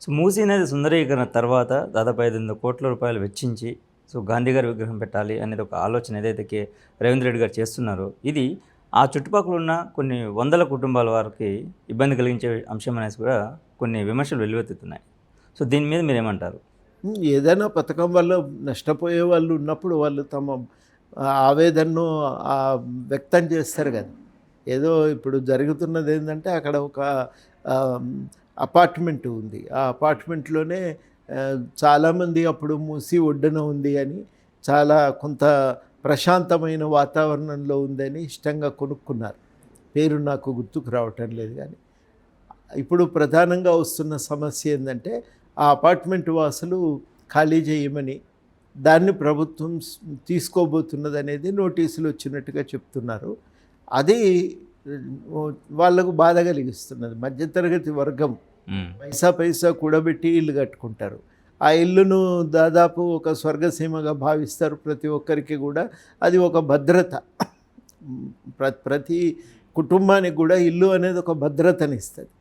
So Musi నది సుందరీకరణ తర్వాత దాదాపు 500 కోట్ల రూపాయలు వెచ్చించి సో గాంధీ గారి విగ్రహం పెట్టాలి అనేది ఒక ఆలోచన ఏదైతే రేవంత్ రెడ్డి గారు చేస్తున్నారో ఇది ఆ చుట్టుపక్కల ఉన్న కొన్ని వందల కుటుంబాల వారికి ఇబ్బంది కలిగించే అంశం అనేసి కూడా కొన్ని విమర్శలు వెల్లువెత్తుతున్నాయి. సో దీని మీద మీరేమంటారు? ఏదైనా పథకం వల్ల నష్టపోయే వాళ్ళు ఉన్నప్పుడు వాళ్ళు తమ ఆవేదనను వ్యక్తం చేస్తారు కదా. ఏదో ఇప్పుడు జరుగుతున్నది ఏంటంటే అక్కడ ఒక అపార్ట్మెంట్ ఉంది. ఆ అపార్ట్మెంట్లోనే చాలామంది అప్పుడు మూసి ఒడ్డున ఉంది అని, చాలా కొంత ప్రశాంతమైన వాతావరణంలో ఉందని ఇష్టంగా కొనుక్కున్నారు. పేరు నాకు గుర్తుకు రావటం లేదు. కానీ ఇప్పుడు ప్రధానంగా వస్తున్న సమస్య ఏంటంటే ఆ అపార్ట్మెంట్ వాసులు ఖాళీ చేయమని, దాన్ని ప్రభుత్వం తీసుకోబోతున్నది అనేది నోటీసులు వచ్చినట్టుగా చెప్తున్నారు. అది వాళ్ళకు బాధ కలిగిస్తున్నది. మధ్యతరగతి వర్గం పైసా కూడబెట్టి ఇల్లు కట్టుకుంటారు. ఆ ఇల్లును దాదాపు ఒక స్వర్గసీమగా భావిస్తారు. ప్రతి ఒక్కరికి కూడా అది ఒక భద్రత. ప్రతి కుటుంబానికి కూడా ఇల్లు అనేది ఒక భద్రతనిస్తుంది.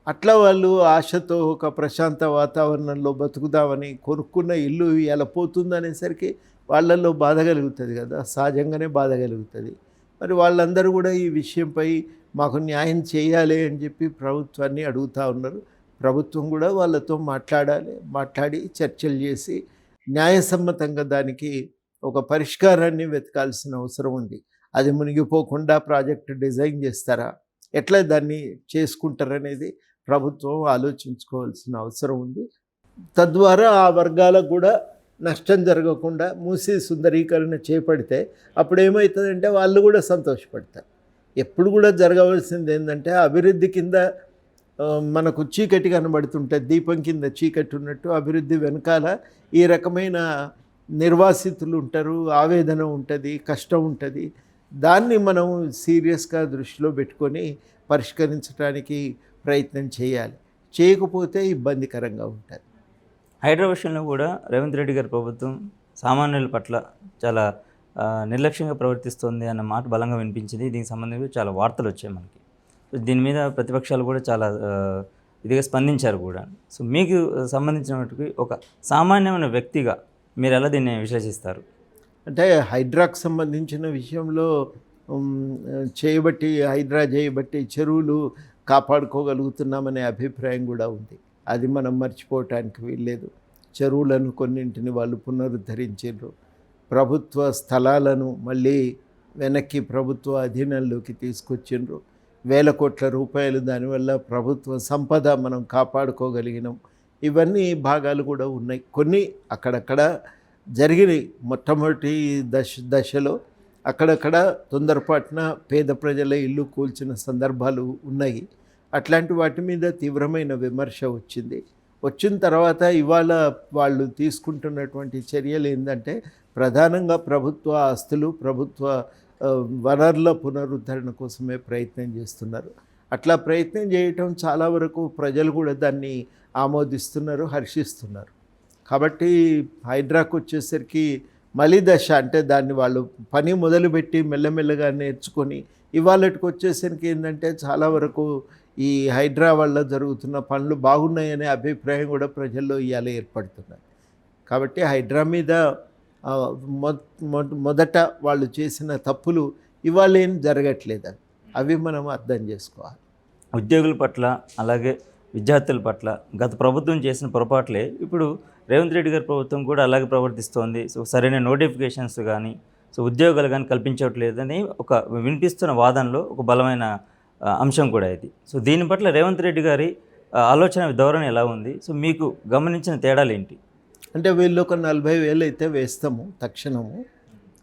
అట్లా వాళ్ళు ఆశతో ఒక ప్రశాంత వాతావరణంలో బతుకుదామని కొనుక్కున్న ఇల్లు ఎలా పోతుందనేసరికి వాళ్ళల్లో బాధ కలుగుతుంది కదా, సహజంగానే బాధ కలుగుతుంది. మరి వాళ్ళందరూ కూడా ఈ విషయంపై మాకు న్యాయం చేయాలి అని చెప్పి ప్రభుత్వాన్ని అడుగుతూ ఉన్నారు. ప్రభుత్వం కూడా వాళ్ళతో మాట్లాడి చర్చలు చేసి న్యాయసమ్మతంగా దానికి ఒక పరిష్కారాన్ని వెతకాల్సిన అవసరం ఉంది. అది మునిగిపోకుండా ప్రాజెక్టు డిజైన్ చేస్తారా, ఎట్లా దాన్ని చేసుకుంటారనేది ప్రభుత్వం ఆలోచించుకోవాల్సిన అవసరం ఉంది. తద్వారా ఆ వర్గాలకు కూడా నష్టం జరగకుండా మూసీ సుందరీకరణ చేపడితే అప్పుడు ఏమవుతుందంటే వాళ్ళు కూడా సంతోషపడతారు. ఎప్పుడు కూడా జరగవలసింది ఏంటంటే అభివృద్ధి కింద మనకు చీకటి కనబడుతుంటే దీపం కింద చీకటి ఉన్నట్టు అభివృద్ధి వెనకాల ఈ రకమైన నిర్వాసితులు ఉంటారు, ఆవేదన ఉంటుంది, కష్టం ఉంటుంది. దాన్ని మనం సీరియస్గా దృష్టిలో పెట్టుకొని పరిష్కరించడానికి ప్రయత్నం చేయాలి. చేయకపోతే ఇబ్బందికరంగా ఉంటుంది. హైడ్రా విషయంలో కూడా రేవంత్ రెడ్డి గారి ప్రభుత్వం సామాన్యుల పట్ల చాలా నిర్లక్ష్యంగా ప్రవర్తిస్తుంది అన్న మాట బలంగా వినిపించింది. దీనికి సంబంధించి చాలా వార్తలు వచ్చాయి మనకి. దీని మీద ప్రతిపక్షాలు కూడా చాలా ఇదిగా స్పందించారు కూడా. సో మీకు సంబంధించినటువంటి ఒక సామాన్యమైన వ్యక్తిగా మీరు ఎలా దీన్ని విశ్లేషిస్తారు? అంటే హైడ్రాకు సంబంధించిన విషయంలో హైడ్రా చేయబట్టి చెరువులు కాపాడుకోగలుగుతున్నామనే అభిప్రాయం కూడా ఉంది. అది మనం మర్చిపోవటానికి వీల్లేదు. చెరువులను కొన్నింటిని వాళ్ళు పునరుద్ధరించారు. ప్రభుత్వ స్థలాలను మళ్ళీ వెనక్కి ప్రభుత్వ అధీనంలోకి తీసుకొచ్చిండ్రు. వేల కోట్ల రూపాయలు దానివల్ల ప్రభుత్వ సంపద మనం కాపాడుకోగలిగినాం. ఇవన్నీ భాగాలు కూడా ఉన్నాయి. కొన్ని అక్కడక్కడ జరిగినాయి. మొట్టమొదటి దశలో అక్కడక్కడ తొందరపాటున పేద ప్రజల ఇల్లు కూల్చిన సందర్భాలు ఉన్నాయి. అట్లాంటి వాటి మీద తీవ్రమైన విమర్శ వచ్చిన తర్వాత ఇవాళ వాళ్ళు తీసుకుంటున్నటువంటి చర్యలు ఏంటంటే ప్రధానంగా ప్రభుత్వ ఆస్తులు, ప్రభుత్వ వనరుల పునరుద్ధరణ కోసమే ప్రయత్నం చేస్తున్నారు. అట్లా ప్రయత్నం చేయటం చాలా వరకు ప్రజలు కూడా దాన్ని ఆమోదిస్తున్నారు, హర్షిస్తున్నారు. కాబట్టి హైడ్రాకు వచ్చేసరికి మలి దశ అంటే దాన్ని వాళ్ళు పని మొదలుపెట్టి మెల్లమెల్లగా నేర్చుకొని ఇవాళకి వచ్చేసరికి ఏంటంటే చాలా వరకు ఈ హైడ్రా వల్ల జరుగుతున్న పనులు బాగున్నాయనే అభిప్రాయం కూడా ప్రజల్లో ఇవాళ ఏర్పడుతున్నారు. కాబట్టి హైడ్రా మీద మొదట వాళ్ళు చేసిన తప్పులు ఇవాళ ఏం జరగట్లేదు. అవి మనం అర్థం చేసుకోవాలి. ఉద్యోగుల పట్ల అలాగే విద్యార్థుల పట్ల గత ప్రభుత్వం చేసిన పొరపాట్లే ఇప్పుడు రేవంత్ రెడ్డి గారి ప్రభుత్వం కూడా అలాగే ప్రవర్తిస్తోంది. సో సరైన నోటిఫికేషన్స్ కానీ ఉద్యోగాలు కానీ కల్పించట్లేదని ఒక వినిపిస్తున్న వాదనలో ఒక బలమైన అంశం కూడా ఇది. సో దీని పట్ల రేవంత్ రెడ్డి గారి ఆలోచన ధోరణి ఎలా ఉంది? సో మీకు గమనించిన తేడాలు ఏంటి? అంటే వీళ్ళు ఒక 40,000 అయితే వేస్తాము తక్షణము.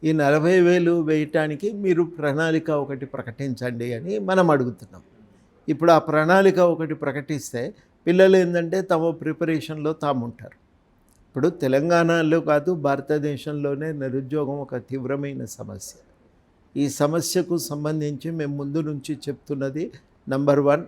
ఈ 40,000 వేయటానికి మీరు ప్రణాళిక ఒకటి ప్రకటించండి అని మనం అడుగుతున్నాం. ఇప్పుడు ఆ ప్రణాళిక ఒకటి ప్రకటిస్తే పిల్లలు ఏంటంటే తమ ప్రిపరేషన్లో ఉంటారు. ఇప్పుడు తెలంగాణలో కాదు భారతదేశంలోనే నిరుద్యోగం ఒక తీవ్రమైన సమస్య. ఈ సమస్యకు సంబంధించి మేము ముందు నుంచి చెప్తున్నది నంబర్ 1,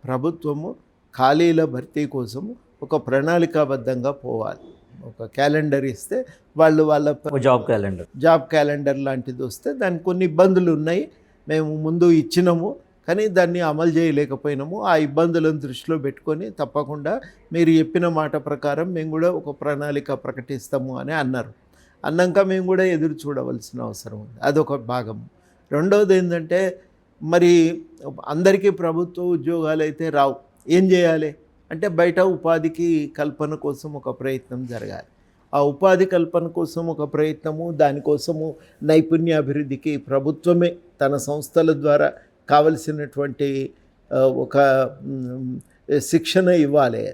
ప్రభుత్వము ఖాళీల భర్తీ కోసం ఒక ప్రణాళికాబద్ధంగా పోవాలి. ఒక క్యాలెండర్ ఇస్తే వాళ్ళ జాబ్ క్యాలెండర్ లాంటిది వస్తే దానికి కొన్ని ఇబ్బందులు ఉన్నాయి. మేము ముందు ఇచ్చినాము, కానీ దాన్ని అమలు చేయలేకపోయినాము. ఆ ఇబ్బందులను దృష్టిలో పెట్టుకొని తప్పకుండా మీరు చెప్పిన మాట ప్రకారం మేము కూడా ఒక ప్రణాళిక ప్రకటిస్తాము అని అన్నారు. అన్నాక మేము కూడా ఎదురు చూడవలసిన అవసరం ఉంది. అదొక భాగం. రెండవది ఏంటంటే మరి అందరికీ ప్రభుత్వ ఉద్యోగాలు అయితే రావు. ఏం చేయాలి అంటే బయట ఉపాధికి కల్పన కోసం ఒక ప్రయత్నం జరగాలి. ఆ ఉపాధి కల్పన కోసం ఒక ప్రయత్నము, దానికోసము నైపుణ్యాభివృద్ధికి ప్రభుత్వమే తన సంస్థల ద్వారా కావలసినటువంటి ఒక శిక్షణ ఇవ్వాలి.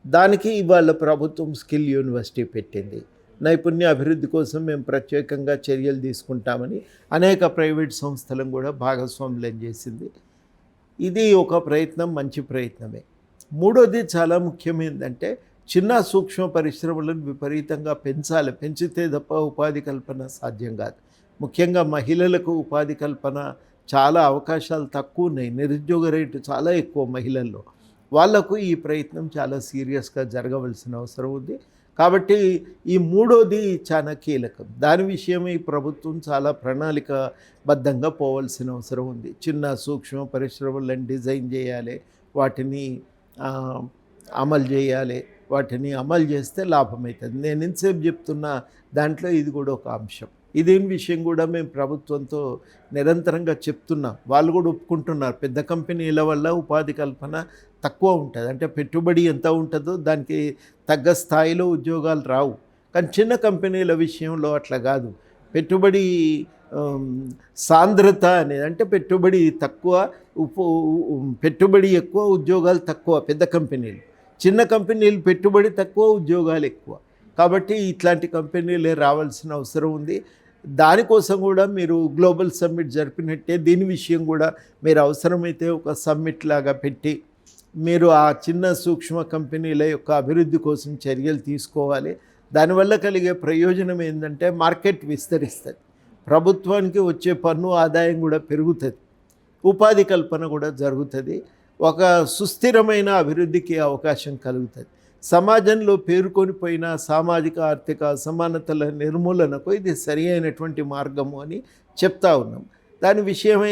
దానికి ఇవాళ ప్రభుత్వం స్కిల్ యూనివర్సిటీ పెట్టింది. నైపుణ్య అభివృద్ధి కోసం మేము ప్రత్యేకంగా చర్యలు తీసుకుంటామని అనేక ప్రైవేట్ సంస్థలను కూడా భాగస్వామ్యం చేసింది. ఇది ఒక ప్రయత్నం, మంచి ప్రయత్నమే. మూడోది చాలా ముఖ్యమైనదంటే చిన్న సూక్ష్మ పరిశ్రమలను విపరీతంగా పెంచాలి. పెంచితే తప్ప ఉపాధి కల్పన సాధ్యం కాదు. ముఖ్యంగా మహిళలకు ఉపాధి కల్పన చాలా అవకాశాలు తక్కువ ఉన్నాయి. నిరుద్యోగ రేటు చాలా ఎక్కువ మహిళల్లో. వాళ్లకు ఈ ప్రయత్నం చాలా సీరియస్గా జరగవలసిన అవసరం ఉంది. కాబట్టి ఈ మూడోది చాలా కీలకం. దాని విషయమై ప్రభుత్వం చాలా ప్రణాళికాబద్ధంగా పోవాల్సిన అవసరం ఉంది. చిన్న సూక్ష్మ పరిశ్రమలను డిజైన్ చేయాలి, వాటిని అమలు చేయాలి. వాటిని అమలు చేస్తే లాభమవుతుంది. నేను ఎంతసేపు చెప్తున్నా దాంట్లో ఇది కూడా ఒక అంశం. ఇదే విషయం కూడా మేము ప్రభుత్వంతో నిరంతరంగా చెప్తున్నాం. వాళ్ళు కూడా ఒప్పుకుంటున్నారు. పెద్ద కంపెనీల వల్ల ఉపాధి కల్పన తక్కువ ఉంటుంది. అంటే పెట్టుబడి ఎంత ఉంటుందో దానికి తగ్గ స్థాయిలో ఉద్యోగాలు రావు. కానీ చిన్న కంపెనీల విషయంలో అట్లా కాదు. పెట్టుబడి సాంద్రత అనేది అంటే పెట్టుబడి తక్కువ, పెట్టుబడి ఎక్కువ, ఉద్యోగాలు తక్కువ పెద్ద కంపెనీలు. చిన్న కంపెనీలు పెట్టుబడి తక్కువ, ఉద్యోగాలు ఎక్కువ. కాబట్టి ఇట్లాంటి కంపెనీలే రావాల్సిన అవసరం ఉంది. దానికోసం కూడా మీరు గ్లోబల్ సమ్మిట్ జరిపినట్టే దీని విషయం కూడా మీరు అవసరమైతే ఒక సమ్మిట్ లాగా పెట్టి మీరు ఆ చిన్న సూక్ష్మ కంపెనీల యొక్క అభివృద్ధి కోసం చర్యలు తీసుకోవాలి. దానివల్ల కలిగే ప్రయోజనం ఏంటంటే మార్కెట్ విస్తరిస్తుంది, ప్రభుత్వానికి వచ్చే పన్ను ఆదాయం కూడా పెరుగుతుంది, ఉపాధి కల్పన కూడా జరుగుతుంది, ఒక సుస్థిరమైన అభివృద్ధికి అవకాశం కలుగుతుంది. సమాజంలో పేరుకొనిపోయిన సామాజిక ఆర్థిక అసమానతల నిర్మూలనకు ఇది సరి అయినటువంటి మార్గము అని చెప్తా ఉన్నాం. దాని విషయమై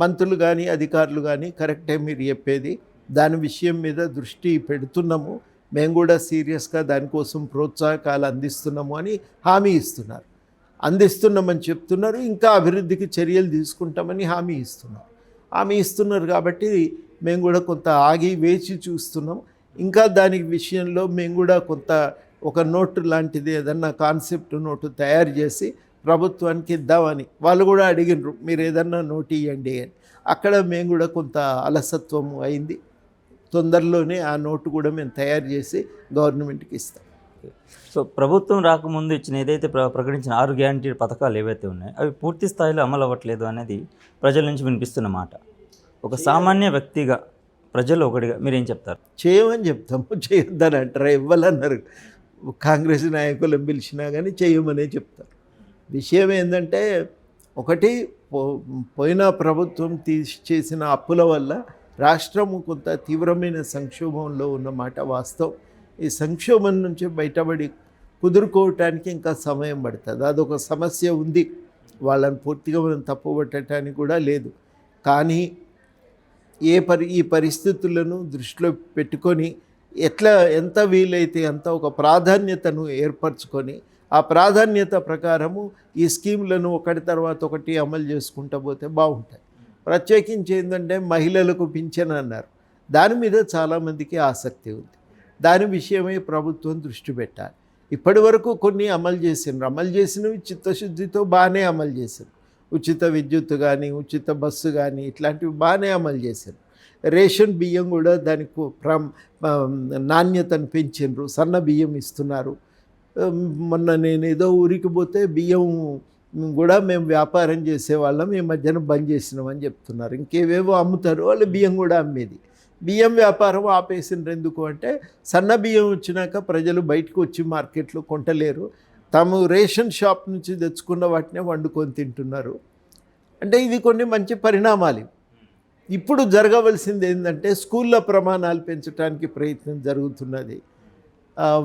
మంత్రులు కానీ అధికారులు కానీ కరెక్టే మీరు చెప్పేది. దాని విషయం మీద దృష్టి పెడుతున్నాము. మేము కూడా సీరియస్గా దానికోసం ప్రోత్సాహకాలు అందిస్తున్నాము అని హామీ ఇస్తున్నారు. అందిస్తున్నామని చెప్తున్నారు. ఇంకా అభివృద్ధికి చర్యలు తీసుకుంటామని హామీ ఇస్తున్నారు. కాబట్టి మేము కూడా కొంత ఆగి వేచి చూస్తున్నాం. ఇంకా దాని విషయంలో మేము కూడా కొంత ఒక నోటు లాంటిది ఏదన్నా కాన్సెప్ట్ నోటు తయారు చేసి ప్రభుత్వానికి ఇద్దామని వాళ్ళు కూడా అడిగినారు, మీరు ఏదన్నా నోటు ఇవ్వండి అని. అక్కడ మేము కూడా కొంత అలసత్వం అయింది. తొందరలోనే ఆ నోటు కూడా మేము తయారు చేసి గవర్నమెంట్కి ఇస్తాం. సో ప్రభుత్వం రాకముందు ఇచ్చిన ఏదైతే ప్రకటించిన 6 గ్యారంటీ పథకాలు ఏవైతే ఉన్నాయో అవి పూర్తి స్థాయిలో అమలు అవ్వట్లేదు అనేది ప్రజల నుంచి వినిపిస్తున్న మాట. ఒక సామాన్య వ్యక్తిగా, ప్రజలు ఒకటిగా మీరేం చెప్తారు? చేయమని చెప్తాము, చేయొద్దని అంటారా? ఇవ్వాలన్నారు. కాంగ్రెస్ నాయకులను పిలిచినా కానీ చేయమనే చెప్తారు. విషయం ఏంటంటే ఒకటి, పోయిన ప్రభుత్వం చేసిన అప్పుల వల్ల రాష్ట్రము కొంత తీవ్రమైన సంక్షోభంలో ఉన్నమాట వాస్తవం. ఈ సంక్షోభం నుంచి బయటపడి కుదురుకోవటానికి ఇంకా సమయం పడుతుంది. అదొక సమస్య ఉంది. వాళ్ళని పూర్తిగా మనం తప్పుపట్టడానికి కూడా లేదు. కానీ ఈ పరిస్థితులను దృష్టిలో పెట్టుకొని ఎంత వీలైతే అంత ఒక ప్రాధాన్యతను ఏర్పరచుకొని ఆ ప్రాధాన్యత ప్రకారము ఈ స్కీమ్లను ఒకటి తర్వాత ఒకటి అమలు చేసుకుంటూ పోతే బాగుంటుంది. ప్రత్యేకించి ఏంటంటే మహిళలకు పింఛన్ అన్నారు. దాని మీద చాలామందికి ఆసక్తి ఉంది. దాని విషయమై ప్రభుత్వం దృష్టి పెట్టాలి. ఇప్పటి వరకు కొన్ని అమలు చేసినవి చిత్తశుద్ధితో బాగానే అమలు చేశారు. ఉచిత విద్యుత్ కానీ, ఉచిత బస్సు కానీ ఇట్లాంటివి బాగానే అమలు చేశారు. రేషన్ బియ్యం కూడా దానికి నాణ్యతను పెంచారు. సన్న బియ్యం ఇస్తున్నారు. మొన్న నేను ఏదో ఊరికి పోతే బియ్యం కూడా మేము వ్యాపారం చేసేవాళ్ళం, ఈ మధ్యన బంద్ చేసినామని చెప్తున్నారు. ఇంకేవేవో అమ్ముతారు వాళ్ళు, బియ్యం కూడా అమ్మేది. బియ్యం వ్యాపారం ఆపేసినారు. ఎందుకు అంటే సన్న బియ్యం వచ్చినాక ప్రజలు బయటకు వచ్చి మార్కెట్లో కొంటలేరు. తాము రేషన్ షాప్ నుంచి తెచ్చుకున్న వాటినే వండుకొని తింటున్నారు. అంటే ఇది కొన్ని మంచి పరిణామాలు. ఇప్పుడు జరగవలసింది ఏంటంటే స్కూళ్ళ ప్రమాణాలు పెంచడానికి ప్రయత్నం జరుగుతున్నది.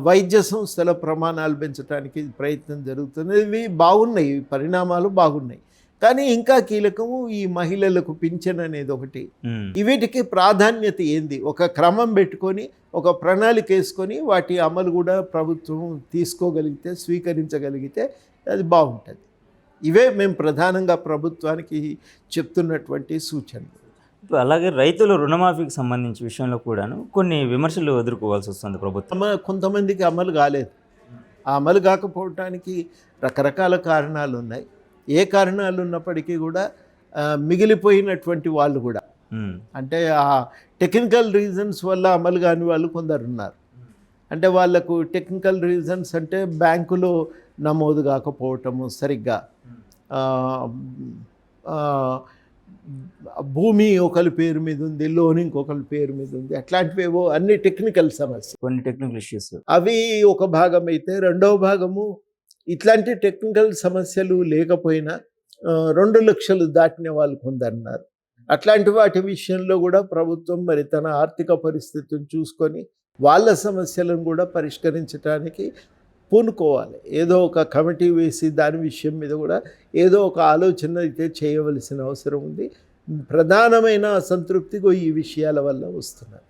వైద్య సంస్థల ప్రమాణాలు పెంచడానికి ప్రయత్నం జరుగుతుంది. ఇవి బాగున్నాయి, పరిణామాలు బాగున్నాయి. కానీ ఇంకా కీలకము ఈ మహిళలకు పింఛన్ అనేది ఒకటి. వీటికి ప్రాధాన్యత ఏంది, ఒక క్రమం పెట్టుకొని ఒక ప్రణాళిక వేసుకొని వాటి అమలు కూడా ప్రభుత్వం తీసుకోగలిగితే, స్వీకరించగలిగితే అది బాగుంటుంది. ఇవే మేము ప్రధానంగా ప్రభుత్వానికి చెప్తున్నటువంటి సూచనలు. ఇప్పుడు అలాగే రైతుల రుణమాఫీకి సంబంధించి విషయంలో కూడాను కొన్ని విమర్శలు ఎదుర్కోవాల్సి వస్తుంది ప్రభుత్వం. కొంతమందికి అమలు కాలేదు. ఆ అమలు కాకపోవటానికి రకరకాల కారణాలు ఉన్నాయి. ఏ కారణాలు ఉన్నప్పటికీ కూడా మిగిలిపోయినటువంటి వాళ్ళు కూడా, అంటే ఆ టెక్నికల్ రీజన్స్ వల్ల అమలు కాని వాళ్ళు కొందరు ఉన్నారు. అంటే వాళ్ళకు టెక్నికల్ రీజన్స్ అంటే బ్యాంకులో నమోదు కాకపోవటము సరిగ్గా, భూమి ఒకరి పేరు మీద ఉంది, లోన్ ఇంకొకరి పేరు మీద ఉంది, అట్లాంటివేవో అన్ని టెక్నికల్ సమస్య, కొన్ని టెక్నికల్ ఇష్యూస్ అవి ఒక భాగం అయితే, రెండవ భాగము ఇట్లాంటి టెక్నికల్ సమస్యలు లేకపోయినా 2 లక్షలు దాటిన వాళ్ళు కొందరున్నారు. అట్లాంటి వాటి విషయంలో కూడా ప్రభుత్వం మరి తన ఆర్థిక పరిస్థితిని చూసుకొని వాళ్ళ సమస్యలను కూడా పరిష్కరించడానికి పూనుకోవాలి. ఏదో ఒక కమిటీ వేసి దాని విషయం మీద కూడా ఏదో ఒక ఆలోచన అయితే చేయవలసిన అవసరం ఉంది. ప్రధానమైన అసంతృప్తిగా ఈ విషయాల వల్ల వస్తున్నారు.